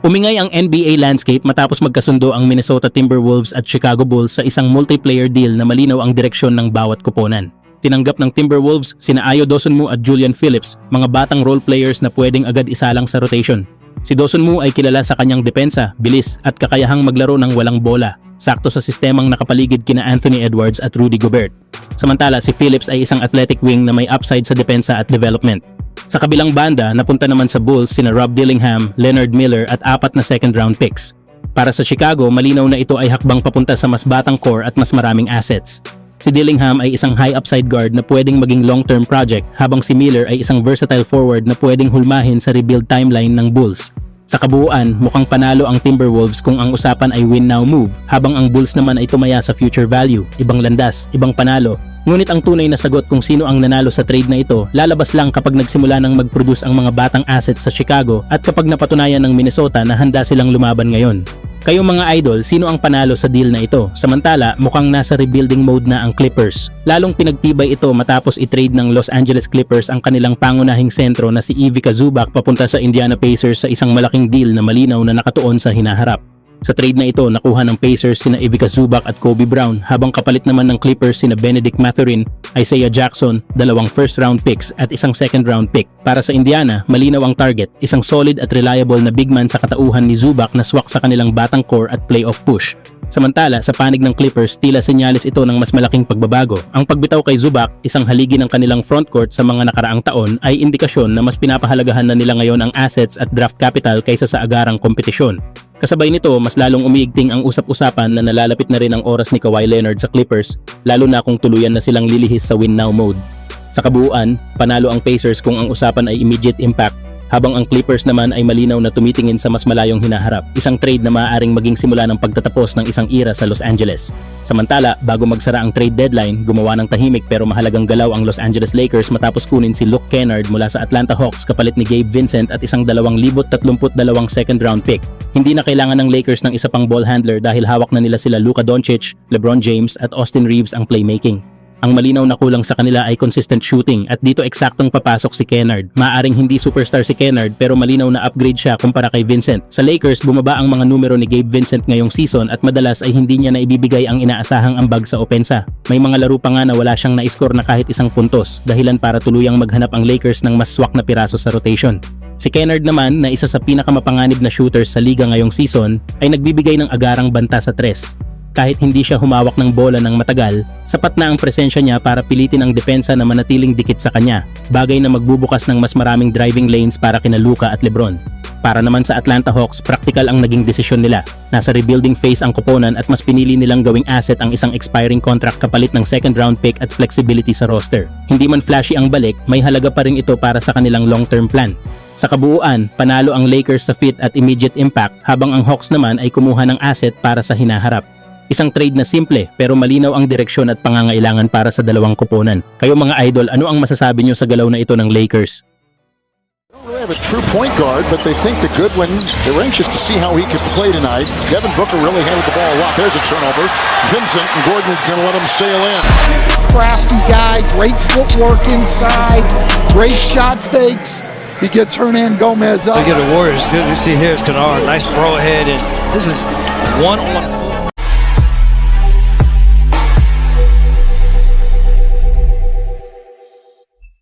Umingay ang NBA landscape matapos magkasundo ang Minnesota Timberwolves at Chicago Bulls sa isang multiplayer deal na malinaw ang direksyon ng bawat koponan. Tinanggap ng Timberwolves sina Ayo Dosunmu at Julian Phillips, mga batang role players na pwedeng agad isalang sa rotation. Si Dosunmu ay kilala sa kanyang depensa, bilis at kakayahang maglaro ng walang bola, sakto sa sistemang nakapaligid kina Anthony Edwards at Rudy Gobert. Samantala si Phillips ay isang athletic wing na may upside sa depensa at development. Sa kabilang banda, napunta naman sa Bulls sina Rob Dillingham, Leonard Miller at 4 na second-round picks. Para sa Chicago, malinaw na ito ay hakbang papunta sa mas batang core at mas maraming assets. Si Dillingham ay isang high upside guard na pwedeng maging long-term project, habang si Miller ay isang versatile forward na pwedeng hulmahin sa rebuild timeline ng Bulls. Sa kabuuan, mukhang panalo ang Timberwolves kung ang usapan ay win now move, habang ang Bulls naman ay tumaya sa future value, ibang landas, ibang panalo. Ngunit ang tunay na sagot kung sino ang nanalo sa trade na ito, lalabas lang kapag nagsimula ng mag-produce ang mga batang assets sa Chicago at kapag napatunayan ng Minnesota na handa silang lumaban ngayon. Kayong mga idol, sino ang panalo sa deal na ito? Samantala, mukhang nasa rebuilding mode na ang Clippers. Lalong pinagtibay ito matapos i-trade ng Los Angeles Clippers ang kanilang pangunahing sentro na si Ivica Zubac papunta sa Indiana Pacers sa isang malaking deal na malinaw na nakatuon sa hinaharap. Sa trade na ito, nakuha ng Pacers sina Ivica Zubac at Kobe Brown, habang kapalit naman ng Clippers sina Benedict Mathurin, Isaiah Jackson, 2 first-round picks at isang second-round pick. Para sa Indiana, malinaw ang target, isang solid at reliable na big man sa katauhan ni Zubac na swak sa kanilang batang core at playoff push. Samantala, sa panig ng Clippers, tila senyales ito ng mas malaking pagbabago. Ang pagbitaw kay Zubac, isang haligi ng kanilang frontcourt sa mga nakaraang taon, ay indikasyon na mas pinapahalagahan na nila ngayon ang assets at draft capital kaysa sa agarang kompetisyon. Kasabay nito, mas lalong umiigting ang usap-usapan na nalalapit na rin ang oras ni Kawhi Leonard sa Clippers, lalo na kung tuluyan na silang lilihis sa win now mode. Sa kabuuan, panalo ang Pacers kung ang usapan ay immediate impact, habang ang Clippers naman ay malinaw na tumitingin sa mas malayong hinaharap, isang trade na maaaring maging simula ng pagtatapos ng isang era sa Los Angeles. Samantala, bago magsara ang trade deadline, gumawa ng tahimik pero mahalagang galaw ang Los Angeles Lakers matapos kunin si Luke Kennard mula sa Atlanta Hawks kapalit ni Gabe Vincent at isang 2032 second-round pick. Hindi na kailangan ng Lakers ng isa pang ball handler dahil hawak na nila sila Luka Doncic, LeBron James at Austin Reeves ang playmaking. Ang malinaw na kulang sa kanila ay consistent shooting at dito eksaktong papasok si Kennard. Maaring hindi superstar si Kennard pero malinaw na upgrade siya kumpara kay Vincent. Sa Lakers, bumaba ang mga numero ni Gabe Vincent ngayong season at madalas ay hindi niya naibibigay ang inaasahang ambag sa opensa. May mga laro pa nga na wala siyang na-score na kahit isang puntos, dahilan para tuluyang maghanap ang Lakers ng mas swak na piraso sa rotation. Si Kennard naman, na isa sa pinakamapanganib na shooters sa liga ngayong season, ay nagbibigay ng agarang banta sa tres. Kahit hindi siya humawak ng bola ng matagal, sapat na ang presensya niya para pilitin ang depensa na manatiling dikit sa kanya, bagay na magbubukas ng mas maraming driving lanes para kina Luka at LeBron. Para naman sa Atlanta Hawks, practical ang naging desisyon nila. Nasa rebuilding phase ang koponan at mas pinili nilang gawing asset ang isang expiring contract kapalit ng second-round pick at flexibility sa roster. Hindi man flashy ang balik, may halaga pa rin ito para sa kanilang long-term plan. Sa kabuuan, panalo ang Lakers sa fit at immediate impact, habang ang Hawks naman ay kumuha ng asset para sa hinaharap. Isang trade na simple pero malinaw ang direksyon at pangangailangan para sa dalawang koponan. Kayo mga idol, ano ang masasabi nyo sa galaw na ito ng Lakers? They have a true point guard, but they think the Goodwin, they're anxious to see how he can play tonight. Devin Booker really handled the ball a lot. There's a turnover. Vincent and Gordon's going to let him sail in. Crafty guy, great footwork inside, great shot fakes. He gets Hernan Gomez up. We get the Warriors. Good to see here is Kennard. Nice throw ahead, and this is one-on-one.